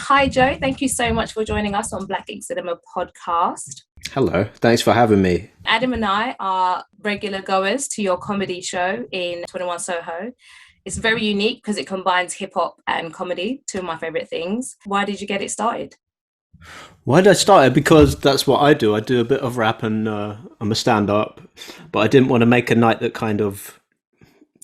Hi, Joe. Thank you so much for joining us on Black Ink Cinema podcast. Hello, thanks for having me. Adam and I are regular goers to your comedy show in 21 Soho. It's very unique because it combines hip hop and comedy, two of my favorite things. Why did you get it started? Why did I start it? Because that's what I do. I do a bit of rap and I'm a stand-up, but I didn't want to make a night that kind of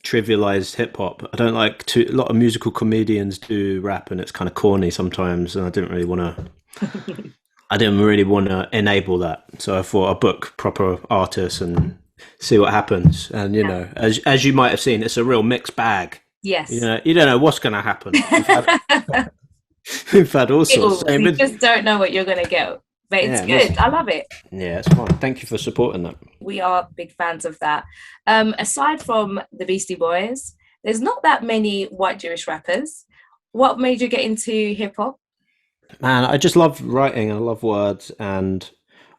trivialized hip hop. I don't like to. A lot of musical comedians do rap and it's kind of corny sometimes, and I didn't really want to. I didn't really want to enable that, so I thought I'd book proper artists and see what happens. And as you might have seen, it's a real mixed bag. Yes. You don't know what's going to happen. We've had all sorts. You just don't know what you're going to get, but it's good. I love it. Yeah, it's fun. Thank you for supporting that. We are big fans of that. Aside from the Beastie Boys, there's not that many white Jewish rappers. What made you get into hip hop? Man, I just love writing. I love words, and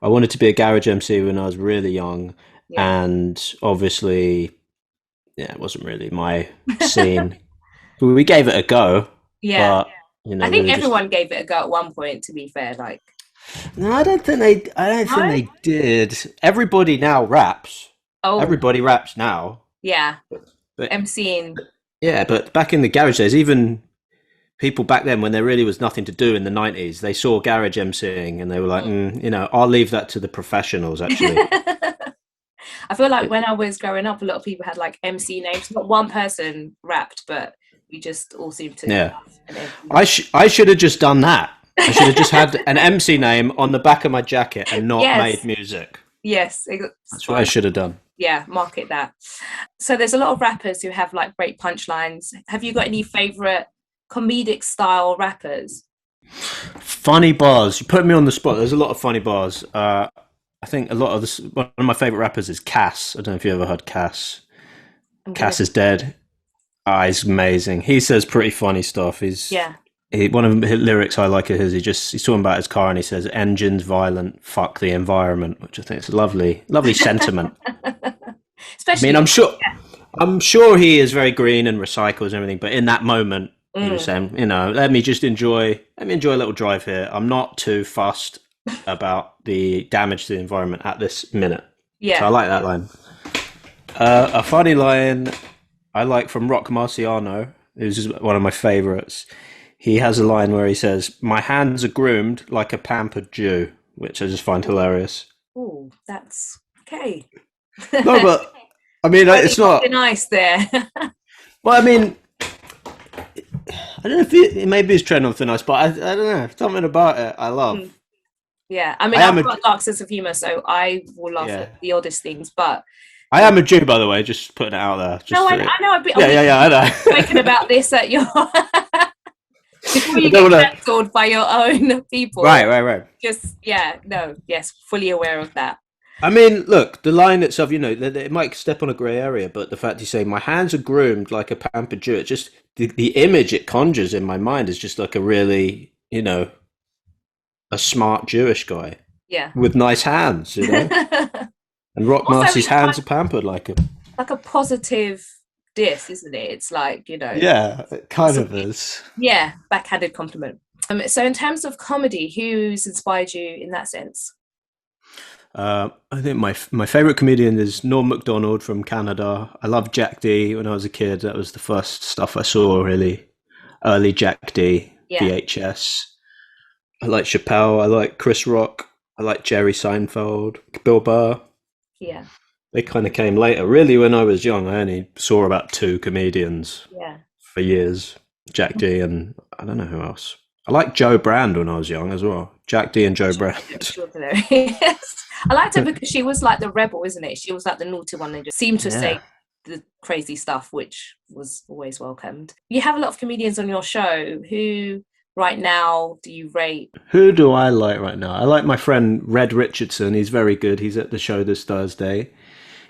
I wanted to be a garage MC when I was really young. Yeah. And obviously, it wasn't really my scene. We gave it a go. Yeah. But, I think everyone gave it a go at one point, to be fair. No, I don't think they did. Everybody now raps. Oh. Everybody raps now. Yeah. But MCing. Yeah, but back in the garage days, even people back then, when there really was nothing to do in the 90s, they saw garage MCing and they were like, I'll leave that to the professionals, actually. I feel like when I was growing up, a lot of people had MC names. Not one person rapped, but we just all seemed to. Yeah. I should have just done that. I should have just had an MC name on the back of my jacket and not made music. Yes. That's what I should have done. Yeah, market that. So there's a lot of rappers who have great punchlines. Have you got any favourite comedic style rappers? Funny bars. You put me on the spot. There's a lot of funny bars. I think a lot of this. One of my favorite rappers is Cass. I don't know if you ever heard Cass. Cass is dead. He's amazing. He says pretty funny stuff. One of the lyrics I like is he's talking about his car and he says engines violent, fuck the environment, which I think is a lovely sentiment. Especially, I'm sure he is very green and recycles and everything, but in that moment. He was saying, let me enjoy a little drive here. I'm not too fussed about the damage to the environment at this minute. Yeah. So I like that line. A funny line I like from Rock Marciano, who's one of my favorites. He has a line where he says, "My hands are groomed like a pampered Jew," which I just find hilarious. Oh, that's okay. No, but I mean, it's not nice there. Well, I mean, I don't know if maybe it's treading on thin ice, but I don't know, something about it I love. Yeah, I mean, I've got a dark sense of humour, so I will laugh at the oddest things. But I am a Jew, by the way, just putting it out there. I know. I know. Spoken about this at your before you get cancelled by your own people. Right. Just fully aware of that. I mean, look, the line itself, it might step on a grey area, but the fact you say, my hands are groomed like a pampered Jew, it's just, the image it conjures in my mind is just like a really, a smart Jewish guy. Yeah. With nice hands, And Rock Marcy's hands are pampered like him. Like a positive diss, isn't it? It's like, Yeah, it kind of is. Yeah, backhanded compliment. So in terms of comedy, who's inspired you in that sense? I think my favourite comedian is Norm Macdonald from Canada. I loved Jack D when I was a kid. That was the first stuff I saw, really. Early Jack D, VHS. I like Chappelle. I like Chris Rock. I like Jerry Seinfeld, Bill Burr. Yeah. They kind of came later. Really, when I was young, I only saw about two comedians for years. Jack D and I don't know who else. I liked Joe Brand when I was young as well. Jack D and Joe Brand. I liked her because she was like the rebel, isn't it? She was like the naughty one and just seemed to say the crazy stuff, which was always welcomed. You have a lot of comedians on your show. Who right now do you rate? Who do I like right now? I like my friend Red Richardson. He's very good. He's at the show this Thursday.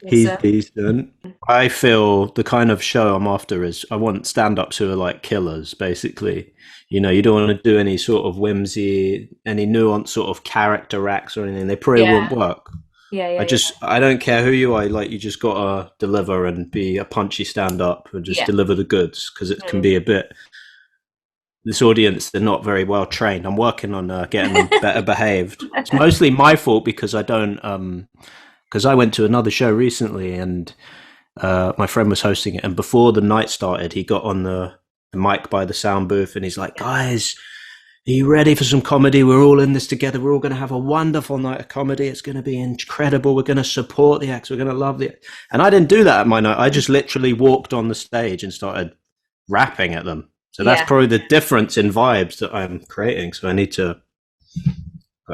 He's decent. I feel the kind of show I'm after is I want stand-ups who are like killers, basically. You don't want to do any sort of whimsy, any nuanced sort of character acts or anything. They probably won't work. I don't care who you are. Like, you just gotta deliver and be a punchy stand-up and just deliver the goods, because it can be a bit this audience, they're not very well trained. I'm working on getting them better behaved. It's mostly my fault because I don't, because I went to another show recently and my friend was hosting it. And before the night started, he got on the mic by the sound booth and he's like, guys, are you ready for some comedy? We're all in this together. We're all going to have a wonderful night of comedy. It's going to be incredible. We're going to support the acts. We're going to love the acts. And I didn't do that at my night. I just literally walked on the stage and started rapping at them. So that's probably the difference in vibes that I'm creating. So I need to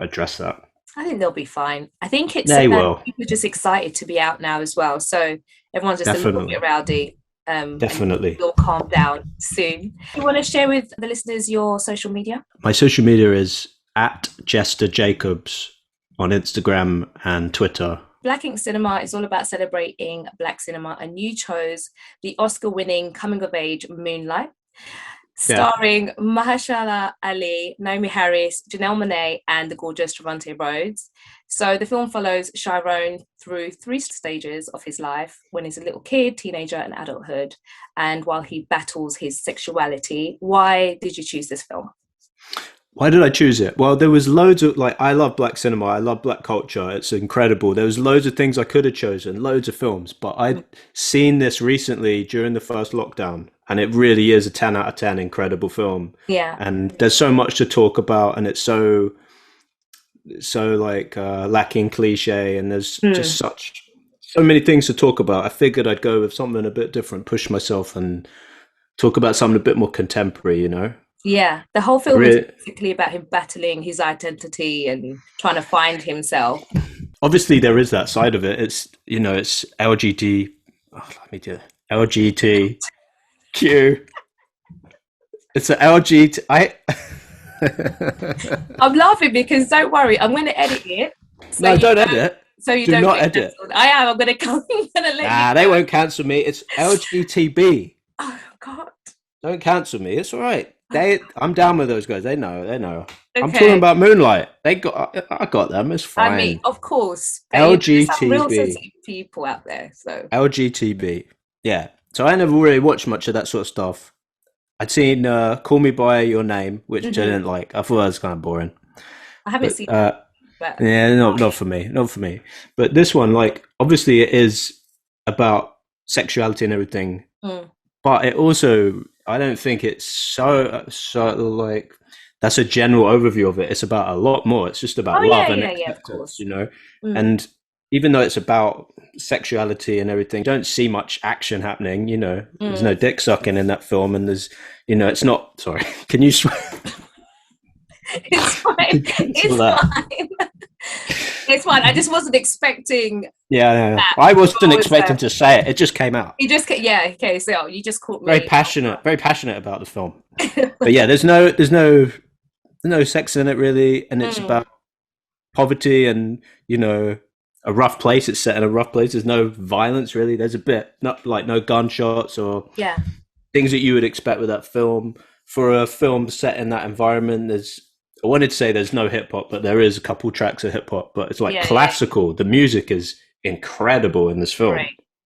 address that. I think they'll be fine. I think it's will. People are just excited to be out now as well. So everyone's just a little bit rowdy. Definitely. You'll calm down soon. You want to share with the listeners your social media? My social media is at Jester Jacobs on Instagram and Twitter. Black Ink Cinema is all about celebrating Black cinema, and you chose the Oscar-winning coming-of-age Moonlight, starring Mahershala Ali, Naomi Harris, Janelle Monáe, and the gorgeous Trevante Rhodes. So the film follows Chiron through 3 stages of his life when he's a little kid, teenager, and adulthood, and while he battles his sexuality. Why did you choose this film? Why did I choose it? Well, there was loads of, I love Black cinema. I love Black culture. It's incredible. There was loads of things I could have chosen, loads of films, but I'd seen this recently during the first lockdown, and it really is a 10 out of 10 incredible film. Yeah. And there's so much to talk about, and it's so lacking cliche, and there's just so many things to talk about. I figured I'd go with something a bit different, push myself and talk about something a bit more contemporary, you know? Yeah, the whole film is basically about him battling his identity and trying to find himself. Obviously, there is that side of it. It's, it's LGBTQ. It's an LGBT. I'm laughing because don't worry, I'm going to edit it. So no, don't edit it. So you Do don't not get edit. Cancelled. I am. I'm going to come. They won't cancel me. It's LGTB. Oh God! Don't cancel me. It's all right. I'm down with those guys. They know. Okay. I'm talking about Moonlight. I got them. It's fine. I mean, of course. LGTB. Some real sensitive people out there. So LGTB. Yeah. So I never really watched much of that sort of stuff. I'd seen Call Me by Your Name, which I didn't like. I thought that was kind of boring. I haven't seen that. Yeah, not for me. Not for me. But this one, obviously it is about sexuality and everything. But it also, I don't think it's so that's a general overview of it. It's about a lot more. It's just about love and acceptance, And even though it's about sexuality and everything, you don't see much action happening, There's no dick sucking in that film, and there's, it's not. Sorry, can you swear? It's fine. It's fine. It's fine. I just wasn't expecting. Yeah. I wasn't expecting to say it. It just came out. You just okay. So you just caught me. Very passionate about the film. But yeah, there's no sex in it really, and it's about poverty and a rough place. It's set in a rough place. There's no violence really. There's a bit no gunshots or things that you would expect with that film. For a film set in that environment, I wanted to say there's no hip hop, but there is a couple tracks of hip hop, but it's classical. Yeah. The music is incredible in this film.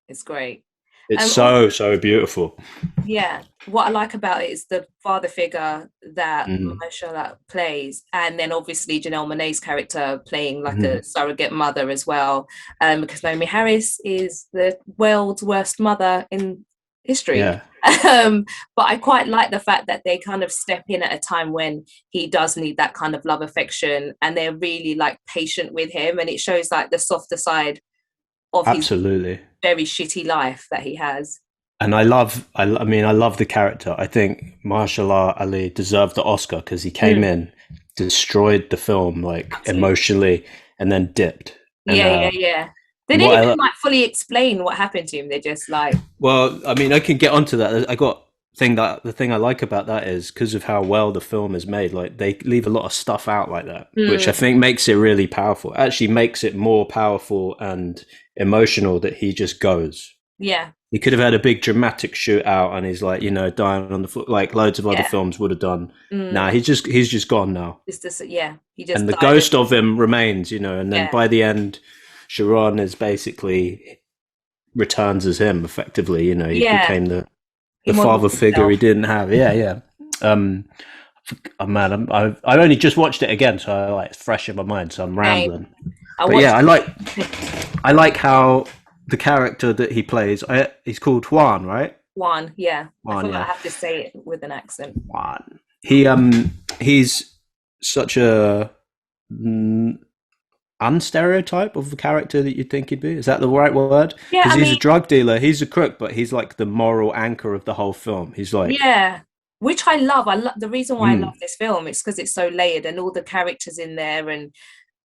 It's great. It's so beautiful. Yeah. What I like about it is the father figure that Mahershala plays, and then obviously Janelle Monáe's character playing a surrogate mother as well, because Naomi Harris is the world's worst mother in history. Yeah. But I quite like the fact that they kind of step in at a time when he does need that kind of love affection, and they're really patient with him, and it shows the softer side of his very shitty life that he has. And I love the character. I think Mahershala Ali deserved the Oscar because he came in, destroyed the film emotionally, and then dipped. And, yeah. They didn't even fully explain what happened to him. They just Well, I mean, I can get onto that. The thing I like about that is because of how well the film is made. They leave a lot of stuff out like that, which I think makes it really powerful. Actually, makes it more powerful and emotional that he just goes. Yeah. He could have had a big dramatic shootout, and he's dying on the floor, like loads of other films would have done. Nah, he's just gone now. He just and the ghost of him remains, and then by the end, Chiron is basically returns as him effectively. He became the father figure he didn't have. Oh man, I only just watched it again, so like it's fresh in my mind. So I'm Same. rambling. But yeah, I like how the character that he plays. He's called Juan, right? Juan, yeah. I Juan, thought I yeah. have to say it with an accent. Juan. He's such a unstereotype of the character that you'd think he'd be. Is that the right word? Yeah, Because I he's mean, a drug dealer, he's a crook, but he's like the moral anchor of the whole film. He's like, yeah, which I love. I love the reason why I love mm, this film is because it's so layered and all the characters in there and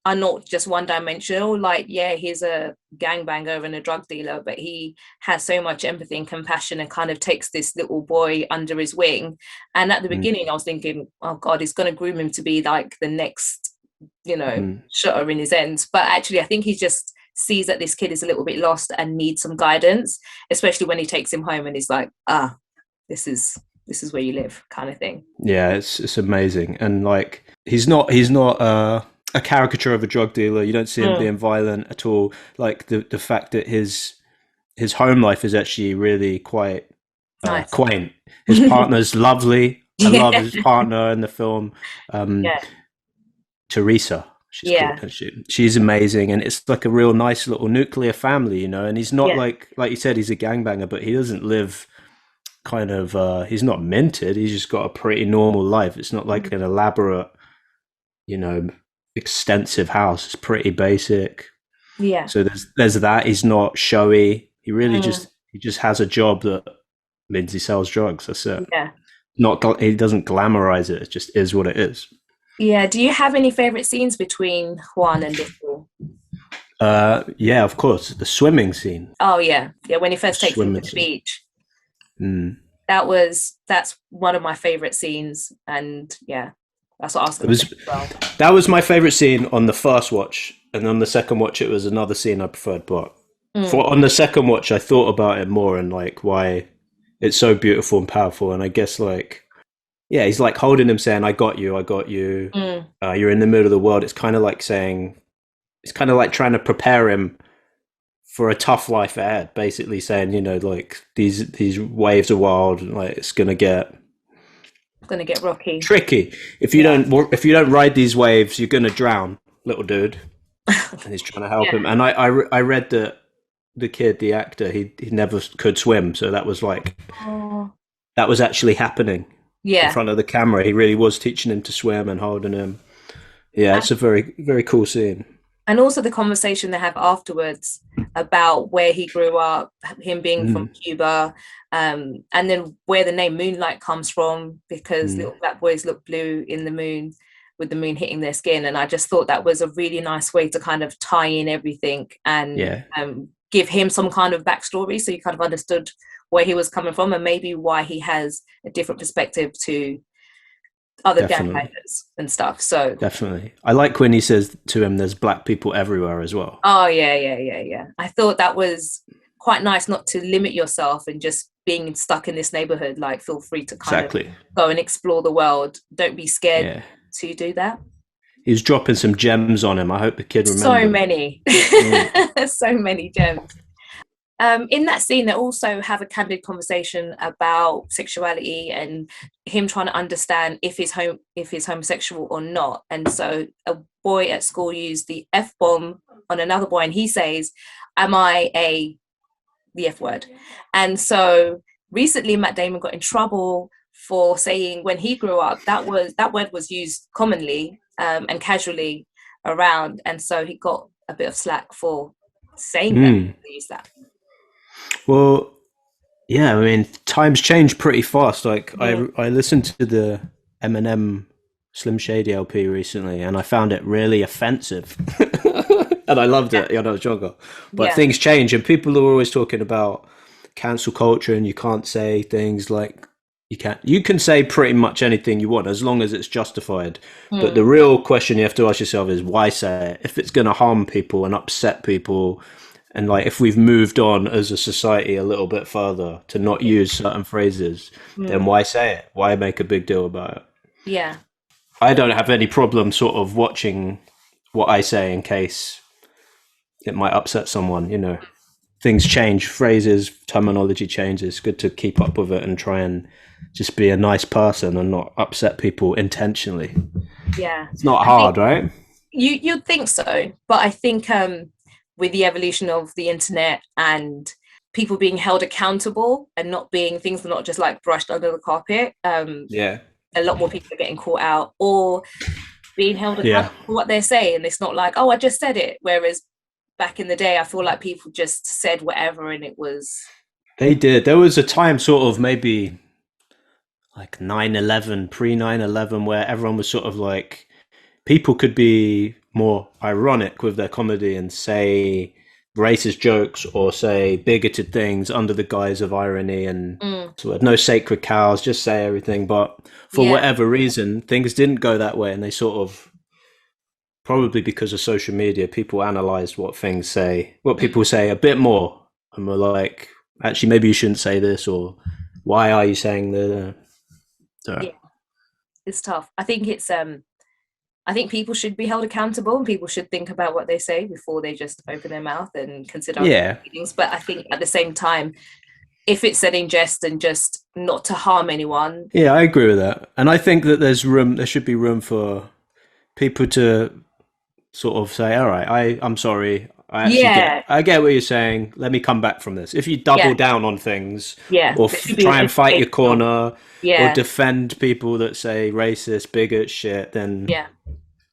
are not just one dimensional. Like, yeah, he's a gangbanger and a drug dealer, but he has so much empathy and compassion and kind of takes this little boy under his wing. And at the mm, beginning, I was thinking, oh God, he's going to groom him to be like the next, mm. shutter in his ends. But actually, I think he just sees that this kid is a little bit lost and needs some guidance, especially when he takes him home and he's like, this is where you live, kind of thing. Yeah, it's amazing. And like he's not a caricature of a drug dealer. You don't see him being violent at all. Like the fact that his home life is actually really quite Nice. quaint. His partner's lovely. I love his partner in the film. Yeah. Teresa, she's Yeah. called, she's amazing, and it's like a real nice little nuclear family, and he's not like you said, he's a gangbanger, but he doesn't live kind of he's not minted. He's just got a pretty normal life. It's not like an elaborate, extensive house. It's pretty basic. Yeah. So there's that. He's not showy. He really just has a job that means he sells drugs. That's it. Yeah. He doesn't glamorize it. It just is what it is. Yeah. Do you have any favorite scenes between Juan and Little? Yeah, of course. The swimming scene. Oh yeah. Yeah. When he first takes him to the beach. That's one of my favorite scenes. And yeah, that's what I was going to say as well. That was my favorite scene on the first watch. And on the second watch, it was another scene I preferred. But on the second watch, I thought about it more and like why it's so beautiful and powerful. And I guess like, yeah, he's like holding him saying, I got you. You're in the middle of the world. It's kind of like saying, it's kind of like trying to prepare him for a tough life ahead, basically saying, like these waves are wild, and like it's gonna get rocky, tricky. If you don't ride these waves, you're gonna drown, little dude. And he's trying to help him. And I read that the kid, the actor, he never could swim, so that was like that was actually happening in front of the camera. He really was teaching him to swim and holding him. Yeah, it's a very, very cool scene. And also the conversation they have afterwards about where he grew up, him being from Cuba, and then where the name Moonlight comes from, because little black boys look blue in the moon, with the moon hitting their skin. And I just thought that was a really nice way to kind of tie in everything and give him some kind of backstory, so you kind of understood where he was coming from and maybe why he has a different perspective to other gangbangers and stuff. So definitely, I like when he says to him, "There's black people everywhere" as well. Oh yeah. I thought that was quite nice, not to limit yourself and just being stuck in this neighborhood. Like, feel free to kind of go and explore the world. Don't be scared to do that. He was dropping some gems on him. I hope the kid remembers. So many, so many gems. In that scene, they also have a candid conversation about sexuality and him trying to understand if he's homosexual or not. And so a boy at school used the F-bomb on another boy, and he says, "Am I the F word?" And so recently, Matt Damon got in trouble for saying when he grew up that word was used commonly and casually around, and so he got a bit of slack for saying that. Use that. Well, yeah, I mean, times change pretty fast. Like, I listened to the Eminem Slim Shady LP recently, and I found it really offensive. And I loved it when I was younger. But things change, and people are always talking about cancel culture, and you can't say things like, you can say pretty much anything you want as long as it's justified. But the real question you have to ask yourself is, why say it? If it's going to harm people and upset people, and like if we've moved on as a society a little bit further to not use certain phrases, then why say it? Why make a big deal about it? Yeah. I don't have any problem sort of watching what I say in case it might upset someone, things change, phrases, terminology changes. It's good to keep up with it and try and just be a nice person and not upset people intentionally. Yeah, it's not hard, right? You'd think so, but I think with the evolution of the internet and people being held accountable and not being things are not just like brushed under the carpet, Yeah. a lot more people are getting caught out or being held accountable Yeah. for what they're saying. It's not like, oh, I just said it. Whereas back in the day, I feel like people just said whatever and it was. They did. There was a time, sort of maybe like 9/11, pre 9/11, where everyone was sort of like, people could be more ironic with their comedy and say racist jokes or say bigoted things under the guise of irony, and so no sacred cows, just say everything. But for whatever reason, things didn't go that way, and they sort of, probably because of social media, people analyzed what people say a bit more, and were like, actually, maybe you shouldn't say this, or why are you saying the? Yeah, it's tough. I think it's I think people should be held accountable and people should think about what they say before they just open their mouth and consider feelings. But I think at the same time, if it's said in jest and just not to harm anyone. Yeah, I agree with that. And I think that there should be room for people to sort of say, all right, I'm sorry. I get what you're saying. Let me come back from this. If you double down on things, or try and fight your corner, or defend people that say racist, bigot shit, then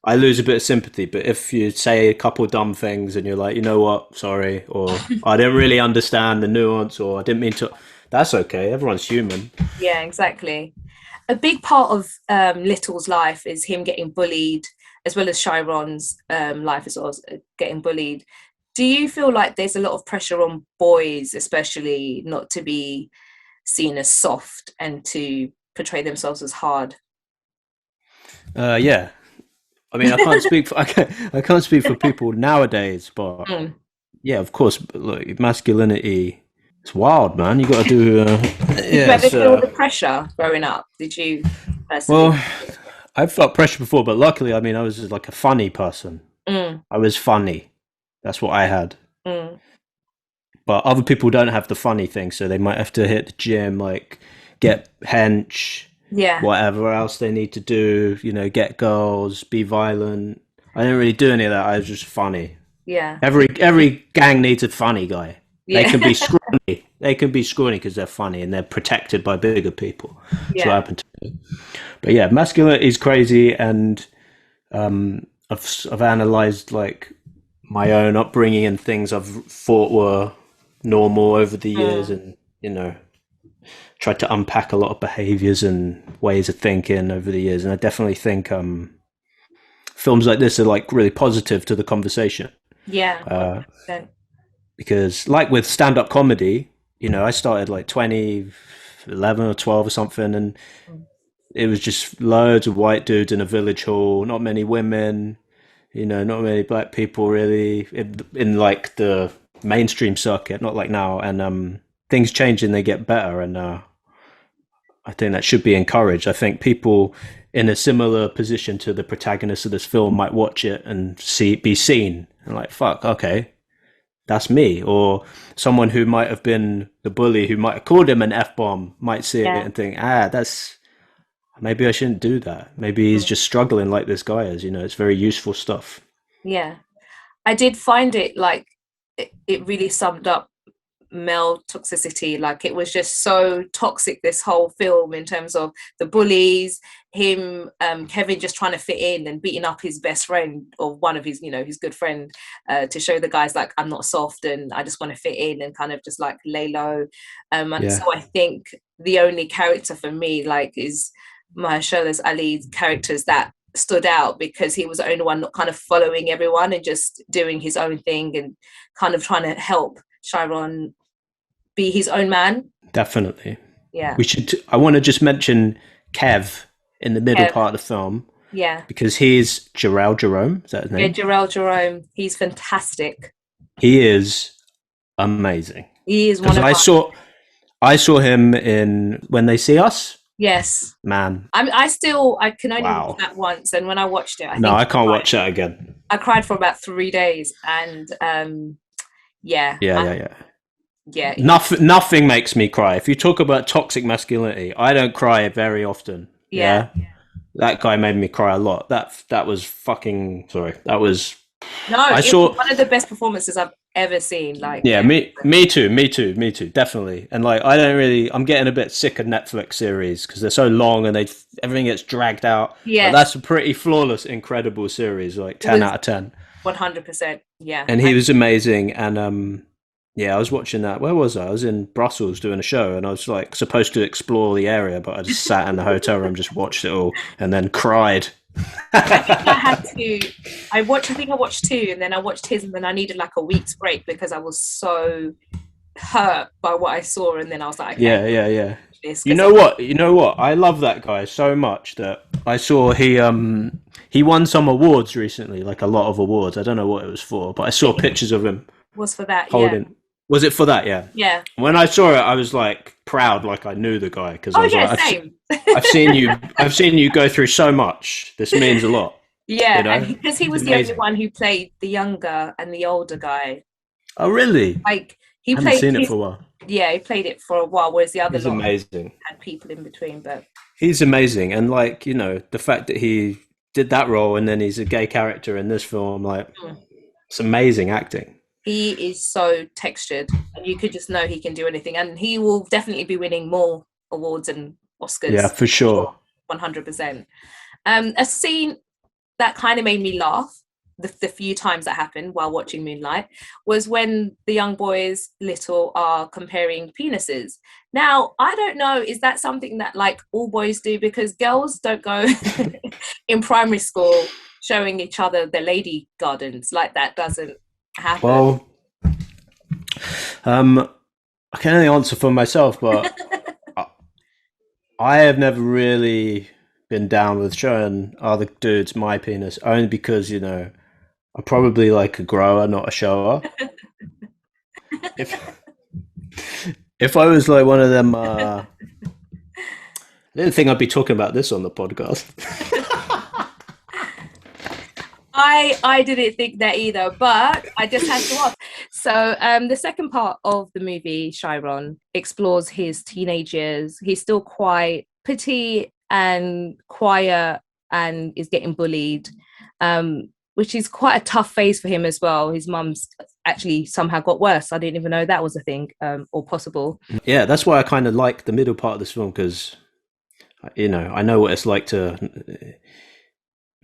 I lose a bit of sympathy. But if you say a couple of dumb things and you're like, you know what, sorry, or I didn't really understand the nuance, or I didn't mean to, that's okay. Everyone's human. Yeah, exactly. A big part of Little's life is him getting bullied, as well as Chiron's life as well as getting bullied. Do you feel like there's a lot of pressure on boys, especially, not to be seen as soft and to portray themselves as hard? Yeah. I mean, I can't speak for, I can't speak for people nowadays, but yeah, of course, look, masculinity, it's wild, man. You got to do. Did you ever feel the pressure growing up? Did you? Personally? Well, I've felt pressure before, but luckily, I mean, I was like a funny person. I was funny. That's what I had. But other people don't have the funny thing, so they might have to hit the gym, like get hench, whatever else they need to do. You know, get girls, be violent. I didn't really do any of that. I was just funny. Yeah. Every gang needs a funny guy. Yeah. They can be scrawny. They can be scrawny because they're funny and they're protected by bigger people. That's what happened to me. But yeah, masculinity is crazy, and I've analyzed like my own upbringing and things I've thought were normal over the years, and you know, tried to unpack a lot of behaviors and ways of thinking over the years. And I definitely think films like this are like really positive to the conversation. Yeah. Because like with stand-up comedy, you know, I started like 2011 or 12 or something, and it was just loads of white dudes in a village hall, not many women, you know, not many black people really in like the mainstream circuit, not like now. And things change and they get better, and I think that should be encouraged. I think people in a similar position to the protagonist of this film might watch it and be seen and like, fuck, okay, that's me. Or someone who might have been the bully, who might have called him an F-bomb, might see it and think, maybe I shouldn't do that. Maybe he's just struggling like this guy is. You know, it's very useful stuff. Yeah. I did find it like, it really summed up male toxicity. Like, it was just so toxic, this whole film, in terms of the bullies, him, Kevin just trying to fit in and beating up his best friend, or one of his, you know, his good friend, to show the guys like, I'm not soft and I just want to fit in and kind of just like lay low. So I think the only character for me like is Mahershala Ali's characters that stood out, because he was the only one not kind of following everyone and just doing his own thing and kind of trying to help Chiron be his own man. Definitely. Yeah. I want to just mention Kev in the middle part of the film. Yeah. Because he's Jarrell Jerome. Is that his name? Yeah, Jarrell Jerome. He's fantastic. He is amazing. He is one of I saw him in When They See Us. Yes. Man. I can only watch that once, and when I watched it, I can't watch that again. I cried for about 3 days, and yeah. Yeah. Nothing makes me cry. If you talk about toxic masculinity, I don't cry very often. Yeah. That guy made me cry a lot. That was fucking sorry. That was No, I it was saw. one of the best performances I've ever seen. Like, Yeah, me too, definitely. And like, I don't really. I'm getting a bit sick of Netflix series because they're so long and everything gets dragged out. But yes, that's a pretty flawless, incredible series. Like 10 out of 10. 100%. Yeah. And he was amazing. And yeah, I was watching that. Where was I? I was in Brussels doing a show, and I was like supposed to explore the area, but I just sat in the hotel room, just watched it all, and then cried. I think I had to. I think I watched two, and then I watched his, and then I needed like a week's break because I was so hurt by what I saw, and then I was like, okay, Yeah. You know what? I love that guy so much that I saw he won some awards recently, like a lot of awards. I don't know what it was for, but I saw pictures of him was for that. holding. Yeah. Was it for that? Yeah. Yeah. When I saw it, I was like proud, like I knew the guy because I was like, same. I've seen you go through so much. This means a lot. Yeah, you know? and because he was the only one who played the younger and the older guy. Oh, really? Like I haven't seen it for a while. Yeah, he played it for a while, whereas the other He's amazing. Had people in between, but he's amazing, and like the fact that he did that role and then he's a gay character in this film, like it's amazing acting. He is so textured, and you could just know he can do anything, and he will definitely be winning more awards and Oscars. Yeah, for sure, 100%. A scene that kind of made me laugh the few times that happened while watching Moonlight was when the young boys, little, are comparing penises. Now, I don't know, is that something that like all boys do? Because girls don't go in primary school showing each other their lady gardens. Like that doesn't happen. Well, I can only answer for myself, but I have never really been down with showing other dudes my penis, only because I'm probably like a grower, not a shower. If I was like one of them, I didn't think I'd be talking about this on the podcast. I didn't think that either, but I just had to ask. So the second part of the movie, Chiron, explores his teenage years. He's still quite petite and quiet and is getting bullied, which is quite a tough phase for him as well. His mum's actually somehow got worse. I didn't even know that was a thing or possible. Yeah, that's why I kind of like the middle part of this film, because I know what it's like to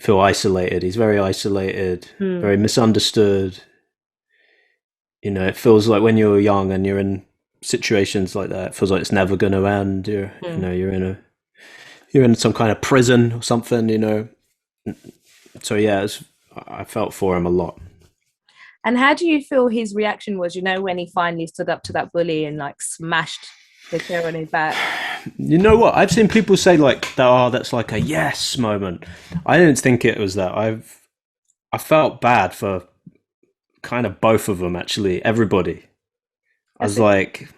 feel isolated. He's very isolated, very misunderstood. It feels like when you're young and you're in situations like that, it feels like it's never going to end. You're in some kind of prison or something. So yeah, I felt for him a lot. And how do you feel his reaction was? When he finally stood up to that bully and like smashed the chair on his back. You know what? I've seen people say like, that's like a yes moment. I didn't think it was that. I felt bad for kind of both of them, actually. Everybody. I was like,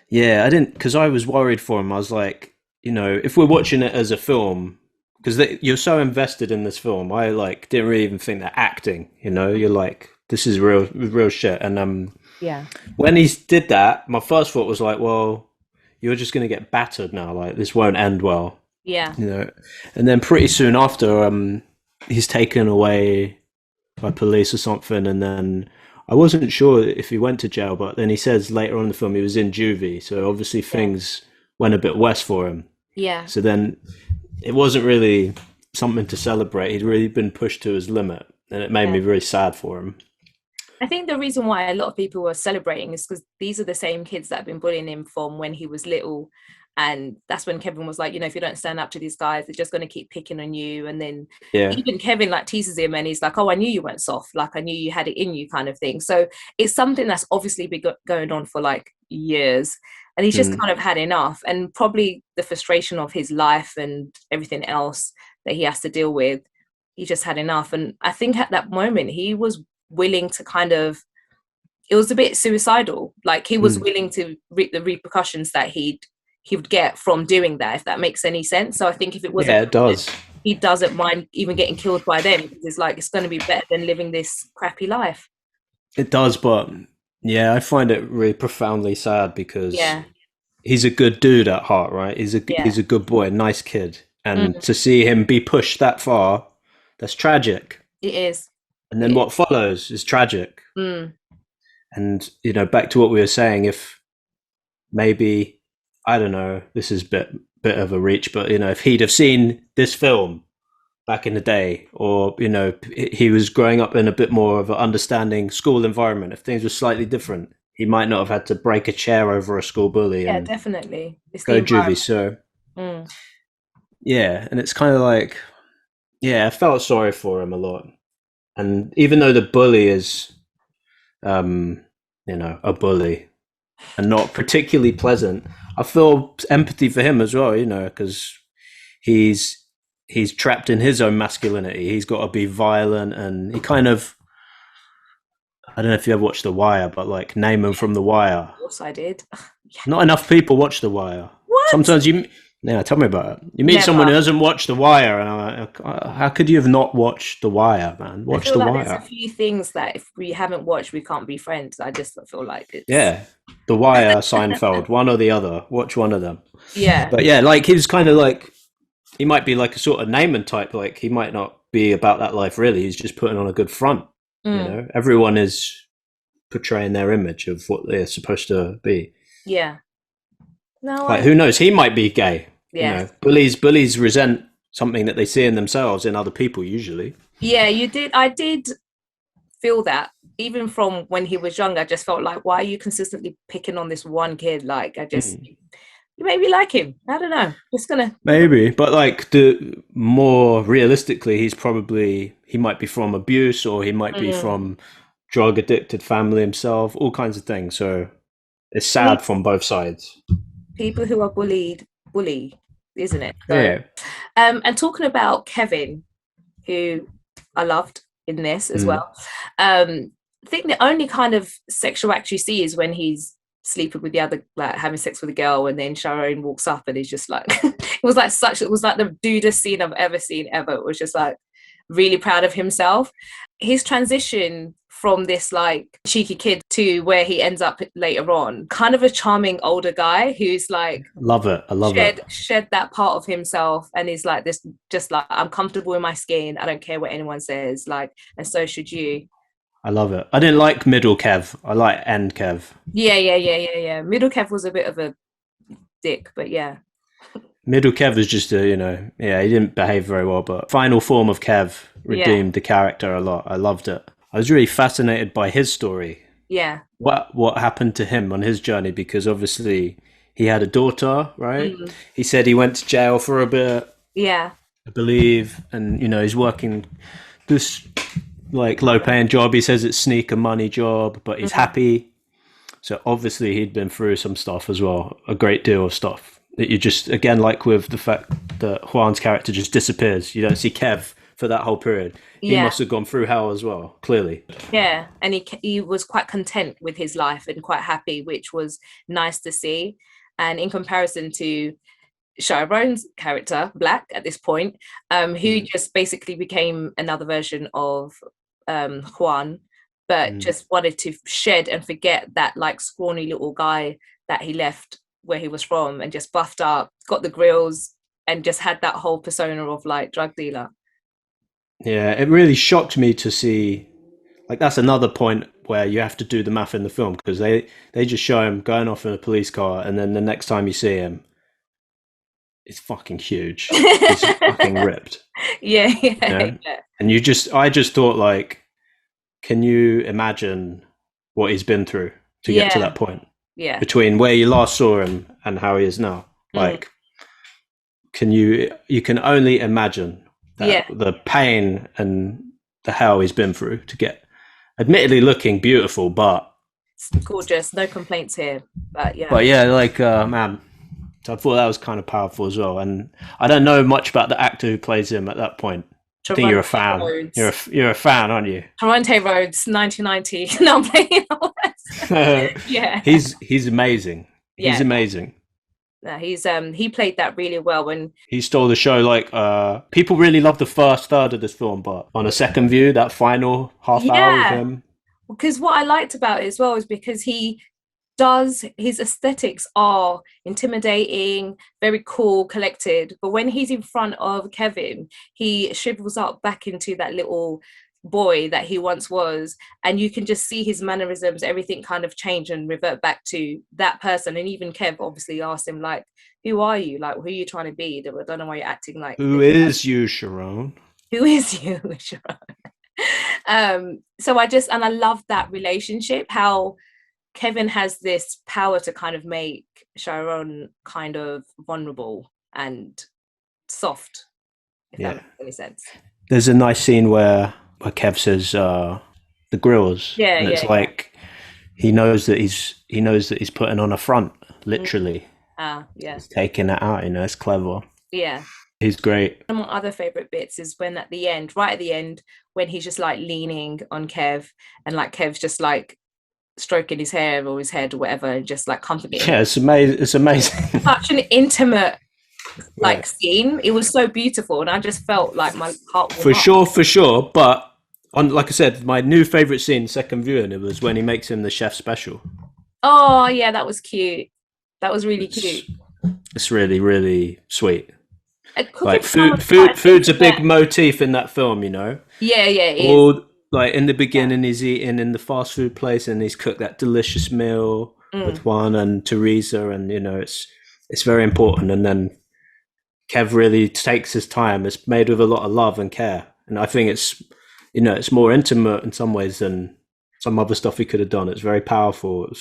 yeah, I didn't, because I was worried for him. I was like, if we're watching it as a film, because you're so invested in this film, I like didn't really even think they're acting. You're like, this is real shit. And yeah, when he did that, my first thought was like, well, you're just going to get battered now. Like, this won't end well. Yeah. And then pretty soon after, he's taken away by police or something. And then I wasn't sure if he went to jail, but then he says later on in the film he was in juvie. So obviously things went a bit worse for him. Yeah. So then it wasn't really something to celebrate. He'd really been pushed to his limit. And it made me very sad for him. I think the reason why a lot of people were celebrating is because these are the same kids that have been bullying him from when he was little. And that's when Kevin was like, if you don't stand up to these guys, they're just going to keep picking on you. And then even Kevin like teases him and he's like, oh, I knew you weren't soft. Like, I knew you had it in you, kind of thing. So it's something that's obviously been going on for like years. And he's just kind of had enough. And probably the frustration of his life and everything else that he has to deal with, he just had enough. And I think at that moment, he was willing to it was a bit suicidal. Like, he was willing to reap the repercussions that he would get from doing that, if that makes any sense. So I think if it wasn't, it does. He doesn't mind even getting killed by them, because it's like, it's going to be better than living this crappy life. It does, but Yeah, I find it really profoundly sad because Yeah, he's a good dude at heart, right? yeah, He's a good boy, a nice kid, and mm, to see him be pushed that far, that's tragic. it is. And then It what follows is tragic. mm, And back to what we were saying, if maybe I don't know, this is bit of a reach, but if he'd have seen this film back in the day, or he was growing up in a bit more of an understanding school environment, if things were slightly different, he might not have had to break a chair over a school bully yeah, and definitely. It's the go juvie. environment. So Mm, yeah, and it's kind of like, yeah, I felt sorry for him a lot. And even though the bully is um a bully and not particularly pleasant, I feel empathy for him as well, because he's he's trapped in his own masculinity. He's got to be violent, and he kind of, I don't know if you ever watched The Wire, but like Naaman from The Wire. of course I did. Yeah. Not enough people watch The Wire. What? Sometimes yeah, tell me about it. You meet someone who Never. hasn't watched The Wire, and I'm like, how could you have not watched The Wire, man? I Watch feel The like there's a Wire. few things that if we haven't watched, we can't be friends. I just feel like it's Yeah, The Wire, Seinfeld, one or the other. Watch one of them. yeah, But yeah, like he was kind of like, he might be like a sort of Naaman type. Like he might not be about that life really. He's just putting on a good front. mm, Everyone is portraying their image of what they're supposed to be. yeah. No, Like I who knows? He might be gay. yeah. Bullies resent something that they see in themselves in other people usually. Yeah, you did. I did feel that even from when he was young. I just felt like, why are you consistently picking on this one kid? Like, I just Mm. you maybe like him. I don't know. Just gonna. Maybe, but like the more realistically, he might be from abuse, or he might be Mm. from drug addicted family himself, all kinds of things. So it's sad from both sides. People who are bullied bully, isn't it? So, Yeah. and talking about Kevin, who I loved in this as Mm. well. I think the only kind of sexual act you see is when he's sleeping with the other, like having sex with a girl, and then Sharon walks up and he's just like, it was like the dudest scene I've ever seen ever. It was just like really proud of himself. His transition from this like cheeky kid to where he ends up later on, kind of a charming older guy who's like Love it. I love it. shed that part of himself, and he's like this, just like, I'm comfortable in my skin, I don't care what anyone says, like, and so should you. I love it. I didn't like middle Kev. I like end Kev. Yeah. Middle Kev was a bit of a dick, but yeah. Middle Kev was just yeah, he didn't behave very well, but final form of Kev redeemed the character a lot. I loved it. I was really fascinated by his story. Yeah. What happened to him on his journey, because obviously he had a daughter, right? Mm. He said he went to jail for a bit, Yeah. I believe, and he's working this like low paying job. He says it's sneaker money job, but he's happy. So obviously he'd been through some stuff as well, a great deal of stuff that you just, again, like with the fact that Juan's character just disappears. You don't see Kev for that whole period. He must have gone through hell as well, clearly. Yeah, and he was quite content with his life and quite happy, which was nice to see. And in comparison to Chiron's character, Black, at this point, who just basically became another version of Juan, but just wanted to shed and forget that like scrawny little guy that he left where he was from, and just buffed up, got the grills, and just had that whole persona of like drug dealer. Yeah, it really shocked me to see, like, that's another point where you have to do the math in the film, because they just show him going off in a police car, and then the next time you see him, it's fucking huge. He's fucking ripped. Yeah. And I just thought, like, can you imagine what he's been through to get to that point? Yeah. Between where you last saw him and how he is now. Like, you can only imagine that, the pain and the hell he's been through to get, admittedly looking beautiful, but it's gorgeous, no complaints here. But yeah, like, man, so I thought that was kind of powerful as well. And I don't know much about the actor who plays him at that point. I think you're a fan. You're a fan, aren't you? Toronto Rhodes, 1990. No, I'm playing. Yeah, he's amazing. He's amazing. No, he played that really well. When he stole the show. Like, people really love the first third of this film, but on a second view, that final half hour with him, because what I liked about it as well is because his aesthetics are intimidating, very cool, collected, but when he's in front of Kevin, he shrivels up back into that little boy that he once was, and you can just see his mannerisms, everything kind of change and revert back to that person. And even Kev obviously asked him, like, who are you, like, who are you trying to be? I don't know why you're acting like Who is you, Sharon? Who is you, Sharon? So I love that relationship, how Kevin has this power to kind of make Sharon kind of vulnerable and soft, if that makes any sense. There's a nice scene where Kev says the grills. Yeah, and it's like he knows that he's putting on a front, literally. He's taking it out, it's clever. Yeah. He's great. One of my other favorite bits is when right at the end, when he's just like leaning on Kev, and like Kev's just like stroking his hair or his head or whatever, and just like comforting him. Yeah, it's amazing. Such an intimate scene. It was so beautiful, and I just felt like my heart for sure. But like I said, my new favorite scene, second viewing, it was when he makes him the chef special. Oh yeah, that was cute. That was really cute. It's really, really sweet. Like food's a big motif in that film, Yeah, it is. Like in the beginning, he's eating in the fast food place, and he's cooked that delicious meal with Juan and Teresa, and it's very important. And then Kev really takes his time. It's made with a lot of love and care, and I think it's it's more intimate in some ways than some other stuff he could have done. It's very powerful.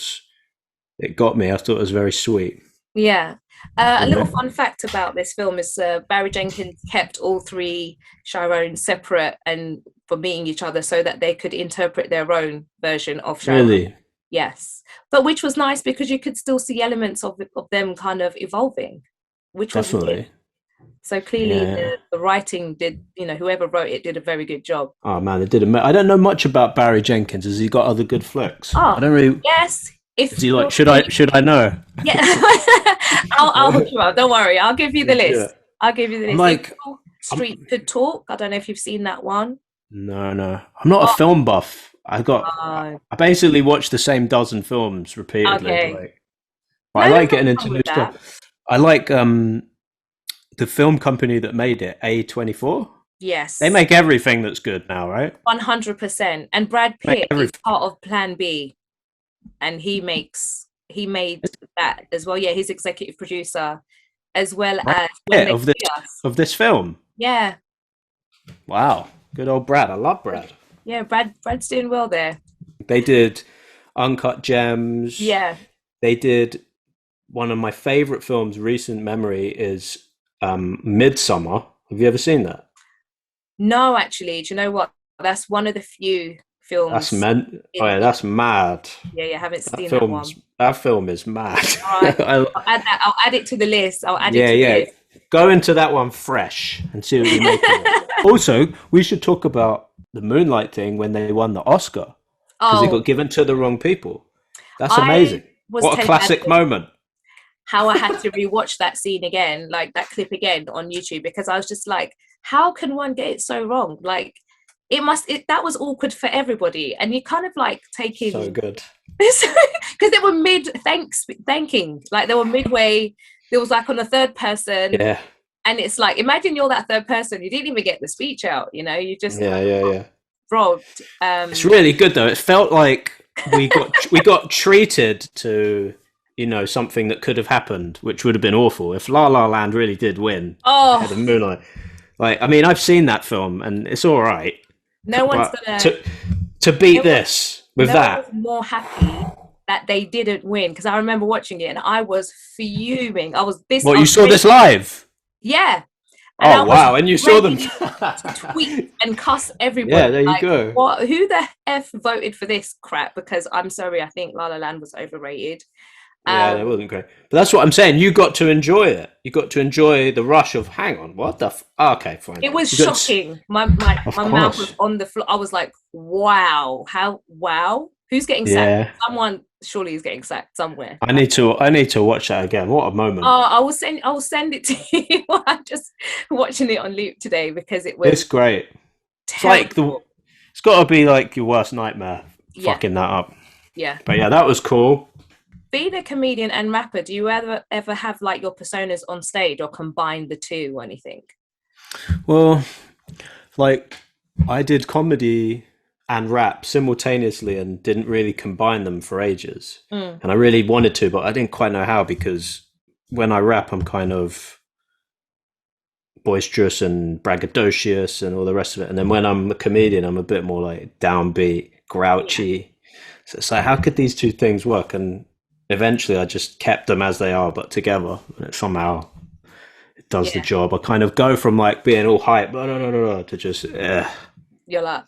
It got me. I thought it was very sweet. Yeah. A little fun fact about this film is Barry Jenkins kept all three Chiron separate and for meeting each other so that they could interpret their own version of Chiron. Really? Yes. But which was nice because you could still see elements of them kind of evolving, which was definitely. So clearly the writing did, whoever wrote it did a very good job. Oh man, it did. I don't know much about Barry Jenkins. Has he got other good flicks? Oh, I don't really. Yes. Is he like? Should I know? Yeah, I'll hook you up. Don't worry. I'll give you the list. Yeah. I'll give you the list. Like Street Could Talk. I don't know if you've seen that one. No. I'm not a film buff. I basically watch the same dozen films repeatedly. Okay. I like getting into new stuff. I like the film company that made it, A24. Yes. They make everything that's good now, right? 100%. And Brad Pitt is part of Plan B. And he made that as well. Yeah, he's executive producer as well as of this film. Yeah. Wow. Good old Brad. I love Brad. Yeah, Brad's doing well there. They did Uncut Gems. Yeah. They did one of my favorite films, recent memory, is Midsummer. Have you ever seen that? No, actually. Do you know what? That's one of the few films. That's mad. Yeah, I haven't seen that one. That film is mad. All right. I'll add it to the list. The list. Go into that one fresh and see what you make of it. Also, we should talk about the Moonlight thing when they won the Oscar. Because it got given to the wrong people. That's amazing. What a classic moment. How I had to rewatch that scene again, like that clip again on YouTube, because I was just like, how can one get it so wrong? Like, that was awkward for everybody. And you kind of like taking... So good. Because they were thanking. Like, they were midway. There was like on the third person. Yeah. And it's like, imagine you're that third person. You didn't even get the speech out, you just... Yeah. Robbed. It's really good, though. It felt like we got treated to... something that could have happened, which would have been awful if La La Land really did win. Oh, the Moonlight. Like, I mean, I've seen that film and it's all right. No one's gonna to beat this with that. I was more happy that they didn't win because I remember watching it and I was fuming. You saw this live? Yeah. And wow! And you saw them tweet and cuss everybody. Yeah, there you go. Who the F voted for this crap? Because I'm sorry, I think La La Land was overrated. Yeah, that wasn't great. But that's what I'm saying. You got to enjoy it. You got to enjoy the rush of, hang on, what the okay, fine. It was shocking. My mouth was on the floor. I was like, wow. Who's getting sacked? Someone surely is getting sacked somewhere. I need to watch that again. What a moment. I will send it to you. I'm just watching it on loop today because it was... It's great. Terrible. It's got to be like your worst nightmare fucking that up. Yeah. But yeah, that was cool. Being a comedian and rapper, do you ever have like your personas on stage or combine the two or anything? Well, like I did comedy and rap simultaneously and didn't really combine them for ages. And I really wanted to, but I didn't quite know how, because when I rap, I'm kind of boisterous and braggadocious and all the rest of it. And then when I'm a comedian, I'm a bit more like downbeat, grouchy. So it's like, how could these two things work? And eventually I just kept them as they are, but together. And it somehow it does the job. I kind of go from like being all hype to just, You're like...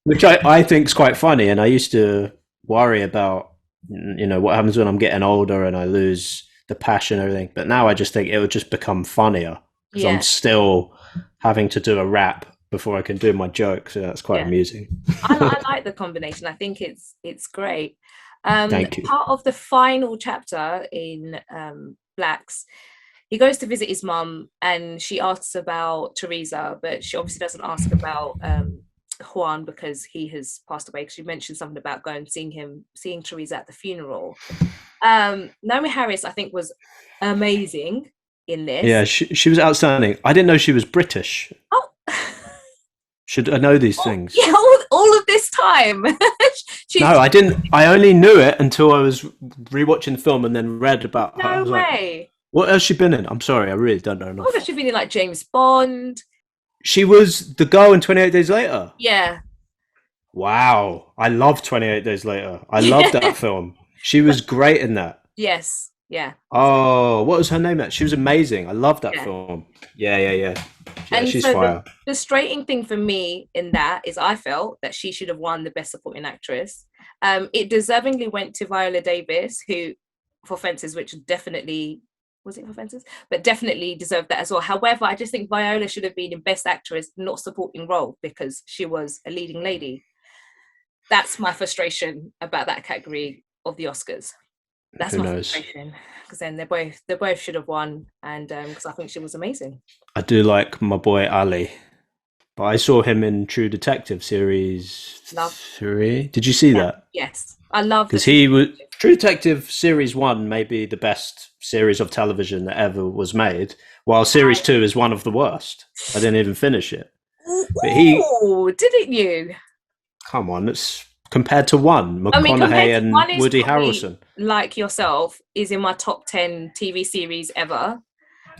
which I think is quite funny. And I used to worry about, you know, what happens when I'm getting older and I lose the passion and everything. But now I just think it would just become funnier, because I'm still having to do a rap before I can do my joke. So that's quite amusing. I like the combination. I think it's great. Thank you. Part of the final chapter in Blacks, he goes to visit his mum and she asks about Teresa, but she obviously doesn't ask about Juan, because he has passed away, because she mentioned something about going seeing Teresa at the funeral. Naomi Harris, I think, was amazing in this. Yeah, she was outstanding. I didn't know she was British. Oh. Should I know these things? Yeah, all of this time. No, I didn't. I only knew it until I was rewatching the film and then read about her. No way. Like, what else has she been in? I'm sorry, I really don't know enough. What has she been in, like James Bond? She was the girl in 28 Days Later. Yeah. Wow. I love 28 Days Later. I love that film. She was great in that. Yes. Yeah. Oh, what was her name? She was amazing. I love that film. Yeah, and she's so fire. The frustrating thing for me in that is I felt that she should have won the Best Supporting Actress. It deservingly went to Viola Davis, who, for Fences, which definitely... was it for Fences? But definitely deserved that as well. However, I just think Viola should have been in Best Actress, not supporting role, because she was a leading lady. That's my frustration about that category of the Oscars. That's my frustration, because then they both should have won, and because I think she was amazing. I do like my boy Ali, but I saw him in True Detective series 3. Did you see that? Yes, I love, because he was True Detective series 1 may be the best series of television that ever was made, while series 2 is one of the worst. I didn't even finish it. But didn't you? Come on, it's compared to 1, McConaughey and Woody Harrelson. Like Yourself is in my top 10 TV series ever.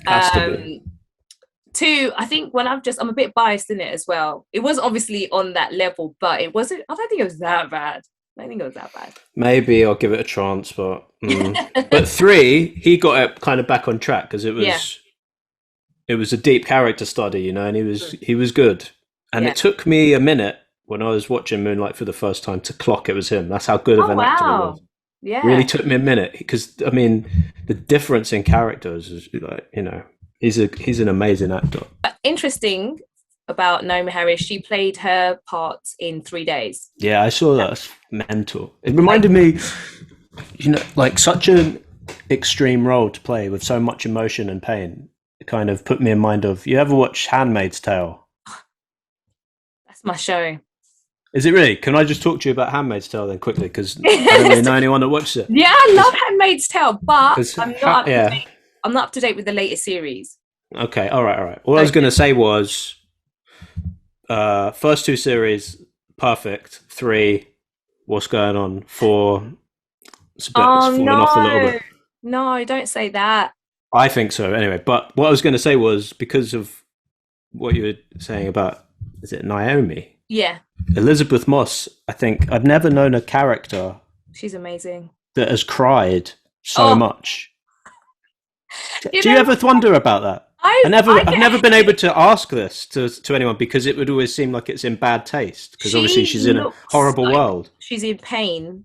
Has to be. 2, I think I'm a bit biased in it as well. It was obviously on that level, but it wasn't. I don't think it was that bad. Maybe I'll give it a chance, but but 3, he got it kind of back on track, because it was a deep character study, you know, and he was good. And it took me a minute when I was watching Moonlight for the first time to clock it was him. That's how good of an actor he was. Yeah, really took me a minute, because I mean the difference in characters is, like, you know, he's an amazing actor. Interesting about Naomi Harris, she played her part in 3 days. Yeah, I saw that. It's mental. It reminded me, you know, like such an extreme role to play with so much emotion and pain. It kind of put me in mind of, you ever watch Handmaid's Tale? That's my show. Is it really? Can I just talk to you about Handmaid's Tale then quickly? Because I don't really know anyone that watches it. Yeah, I love Handmaid's Tale, but I'm not up to date with the latest series. Okay, all right. All I was going to say was, first 2 series, perfect. 3, what's going on? 4, it's falling off a little bit. No, don't say that. I think so, anyway. But what I was going to say was, because of what you were saying about, is it Naomi? Yeah. Elizabeth Moss, I think, I've never known a character. She's amazing. That has cried so much. Do you ever wonder about that? I've never been able to ask this to anyone, because it would always seem like it's in bad taste, because obviously she's in a horrible world. She's in pain.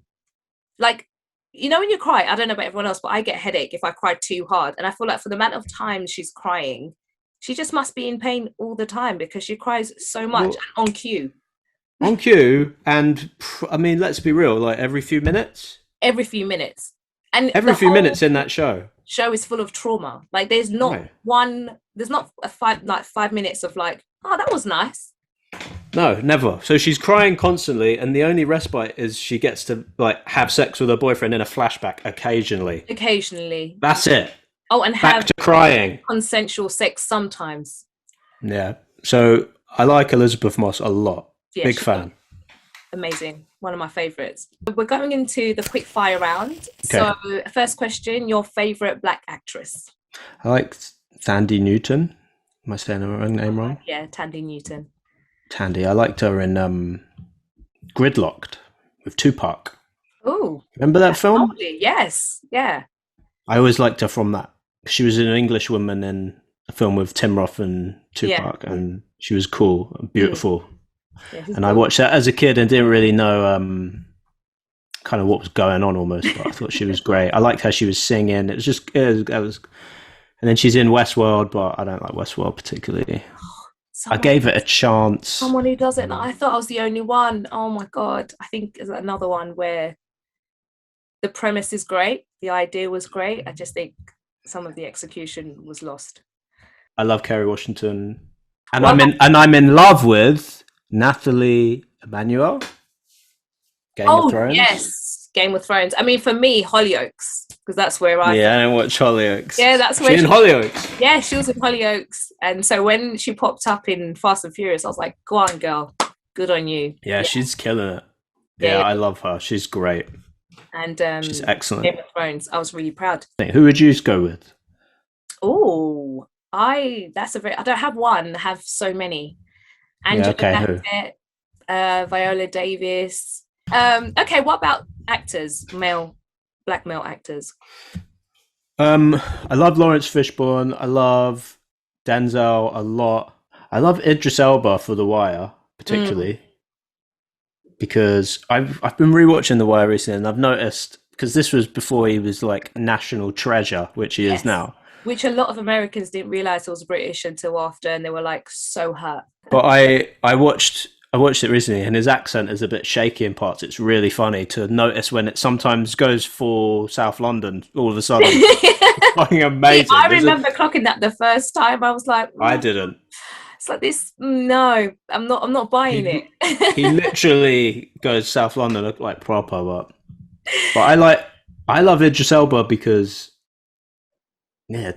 Like, you know, when you cry, I don't know about everyone else, but I get a headache if I cry too hard. And I feel like for the amount of time she's crying, she just must be in pain all the time, because she cries so much on cue. On cue, and I mean, let's be real, like every few minutes. And every few minutes in that show is full of trauma. Like, there's not 5 minutes of like, oh, that was nice. No, never. So she's crying constantly, and the only respite is she gets to like have sex with her boyfriend in a flashback occasionally. Occasionally. That's it. Oh, and Back have to crying. consensual sex sometimes. Yeah. So I like Elizabeth Moss a lot. Yeah, Big fan. Amazing. One of my favorites. We're going into the quick fire round. Okay. So first question, your favorite Black actress? I like Thandie Newton. Am I saying her own name wrong? Yeah, Thandie Newton. Tandy. I liked her in Gridlocked with Tupac. Oh, remember that film? Lovely. Yes, yeah. I always liked her from that. She was an English woman in a film with Tim Roth and Tupac, and she was cool and beautiful. Yeah, and I watched that as a kid and didn't really know kind of what was going on almost, but I thought she was great. I liked how she was singing. It was just, it was, and then she's in Westworld, but I don't like Westworld particularly. I gave it a chance. Someone who does it, and I thought I was the only one. Oh my God. I think there's another one where the premise is great. The idea was great. I just think some of the execution was lost. I love Kerry Washington. And I'm in love with Nathalie Emmanuel. Game of Thrones. Yes, Game of Thrones. I mean, for me, Hollyoaks, because that's where I don't watch Hollyoaks. Yeah, that's where she's in Hollyoaks. Yeah, she was in Hollyoaks, and so when she popped up in Fast and Furious, I was like, "Go on, girl, good on you." Yeah, she's killing it. Yeah, I love her. She's great, and she's excellent. Game of Thrones. I was really proud. Who would you go with? Oh, I don't have one. I have so many. Angela Bassett, Viola Davis. Okay, what about actors? Black male actors. I love Lawrence Fishburne. I love Denzel a lot. I love Idris Elba for The Wire, particularly because I've been rewatching The Wire recently, and I've noticed, because this was before he was like a national treasure, which he is now. Which a lot of Americans didn't realize he was British until after, and they were like so hurt. But I watched it recently, and his accent is a bit shaky in parts. It's really funny to notice when it sometimes goes for South London all of a sudden. It's fucking amazing. I remember clocking that the first time. I was like, I didn't. It's like this. No, I'm not buying it. He literally goes South London like proper, but I love Idris Elba because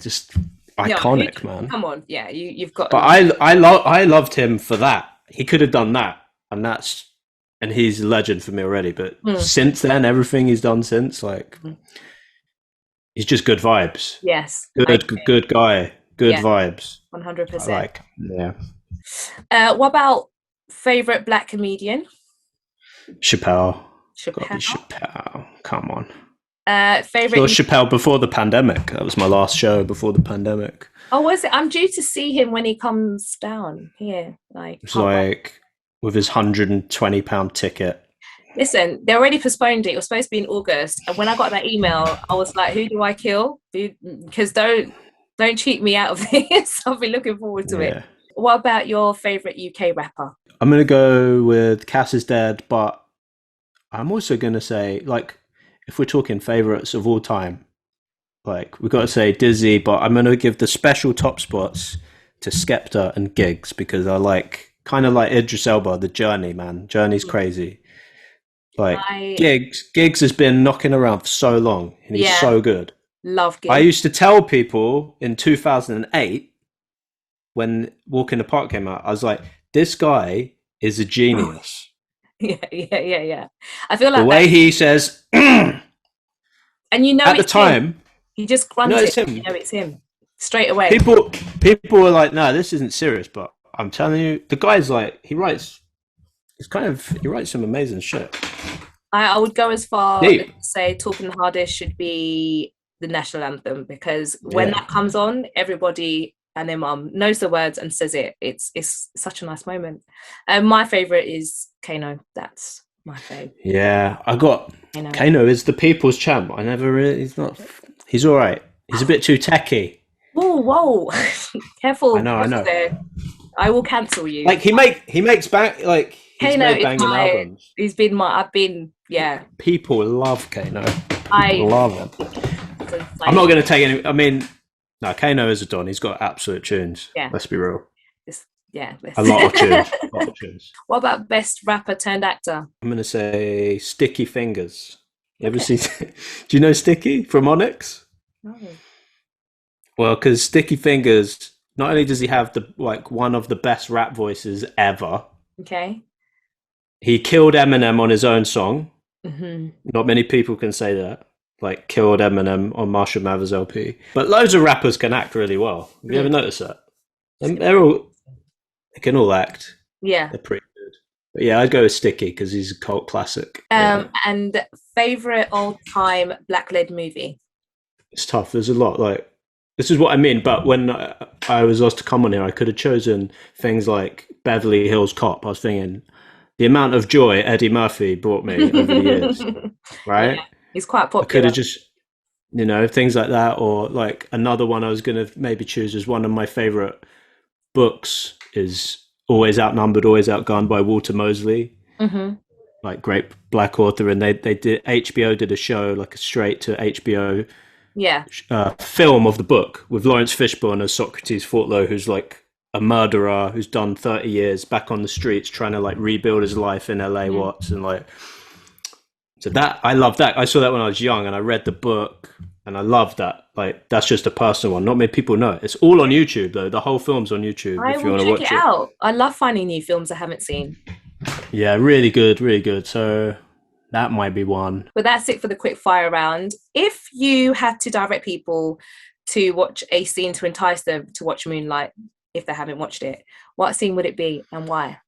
just iconic, man. Come on, yeah, you've got. But I loved him for that. He could have done that, and he's a legend for me already. But since then, everything he's done since, he's just good vibes. Yes, good guy, good vibes. 100%. What about favorite Black comedian? Chappelle. Come on. Favorite Chappelle before the pandemic. That was my last show before the pandemic. Oh, was it? I'm due to see him when he comes down here. It's like with his £120 ticket. Listen, they already postponed it. It was supposed to be in August, and when I got that email, I was like, "Who do I kill? Because don't cheat me out of this." I'll be looking forward to it. What about your favorite UK rapper? I'm gonna go with Cass is Dead, but I'm also gonna say, like, if we're talking favorites of all time, like, we've got to say Dizzy, but I'm going to give the special top spots to Skepta and Giggs, because I kind of like Idris Elba, the Journey, man. Journey's crazy. Like, Giggs has been knocking around for so long, and he's so good. Love Giggs. I used to tell people in 2008, when Walk in the Park came out, I was like, this guy is a genius. Yeah. I feel like the way he says, and at the time, he just grunted. It's him straight away. People were like, "No, this isn't serious." But I'm telling you, the guy's like, he writes some amazing shit. I would go as far as to say "Talking the Hardest" should be the national anthem, because when that comes on, everybody and their mum knows the words and says it. It's such a nice moment. My favorite is Kano. That's my favorite. Yeah, I got Kano is the people's champ. I never really. He's all right. He's a bit too techie. Whoa! Careful. I know. I will cancel you. Like he makes back like he's made banging albums. People love Kano. I love him. I'm not going to take any. I mean, no, Kano is a don. He's got absolute tunes. Yeah. Let's be real. Yeah. A lot of tunes. A lot of tunes. What about best rapper turned actor? I'm gonna say Sticky Fingers. You ever Okay. see? Do you know Sticky from Onyx? No. Well, because Sticky Fingers, not only does he have the like one of the best rap voices ever, Okay. he killed Eminem on his own song. Hmm. Not many people can say that. Like killed Eminem on Marshall Mathers LP. But loads of rappers can act really well. Have you ever noticed that? And they can all act. Yeah. They're pretty good. But yeah, I'd go with Sticky because he's a cult classic. Yeah. And favorite all-time black-led movie? It's tough. There's a lot. Like, this is what I mean. But when I was asked to come on here, I could have chosen things like Beverly Hills Cop. I was thinking the amount of joy Eddie Murphy brought me over the years, right? Yeah, he's quite I could popular. have just, things like that. Or like another one I was going to maybe choose as one of my favorite books is Always Outnumbered, Always Outgunned by Walter Mosley. Mm-hmm. Like great black author. And they did, HBO did a show, like a straight to HBO Yeah. film of the book with Lawrence Fishburne as Socrates Fortlow, who's like a murderer who's done 30 years back on the streets trying to like rebuild his life in LA Watts, and like, so that I love that. I saw that when I was young and I read the book and I love that. Like, that's just a personal one. Not many people know it. It's all on YouTube though. The whole film's on YouTube I if you will want to check watch it out. I love finding new films I haven't seen. Yeah, really good, really good. So that might be one. But that's it for the quick fire round. If you had to direct people to watch a scene to entice them to watch Moonlight, if they haven't watched it, what scene would it be and why?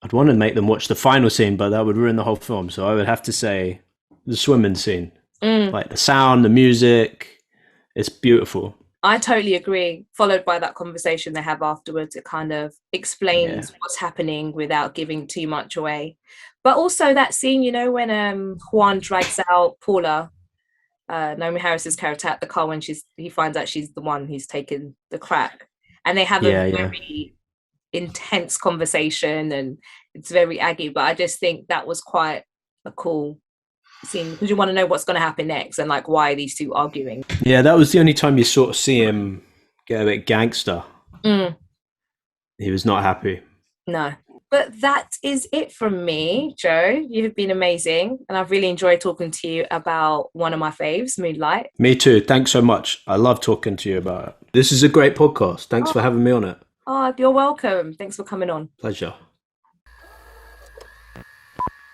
I'd want to make them watch the final scene, but that would ruin the whole film. So I would have to say the swimming scene. Like the sound, the music, it's beautiful. I totally agree. Followed by that conversation they have afterwards, it kind of explains what's happening without giving too much away. But also that scene, when Juan drags out Paula, Naomi Harris's character, at the car when he finds out she's the one who's taken the crack, and they have a very intense conversation, and it's very aggy. But I just think that was quite a cool scene because you want to know what's going to happen next and like why are these two arguing. Yeah, that was the only time you sort of see him get a bit gangster. He was not happy. No. But that is it from me, Joe. You have been amazing. And I've really enjoyed talking to you about one of my faves, Moonlight. Me too. Thanks so much. I love talking to you about it. This is a great podcast. Thanks for having me on it. Oh, you're welcome. Thanks for coming on. Pleasure.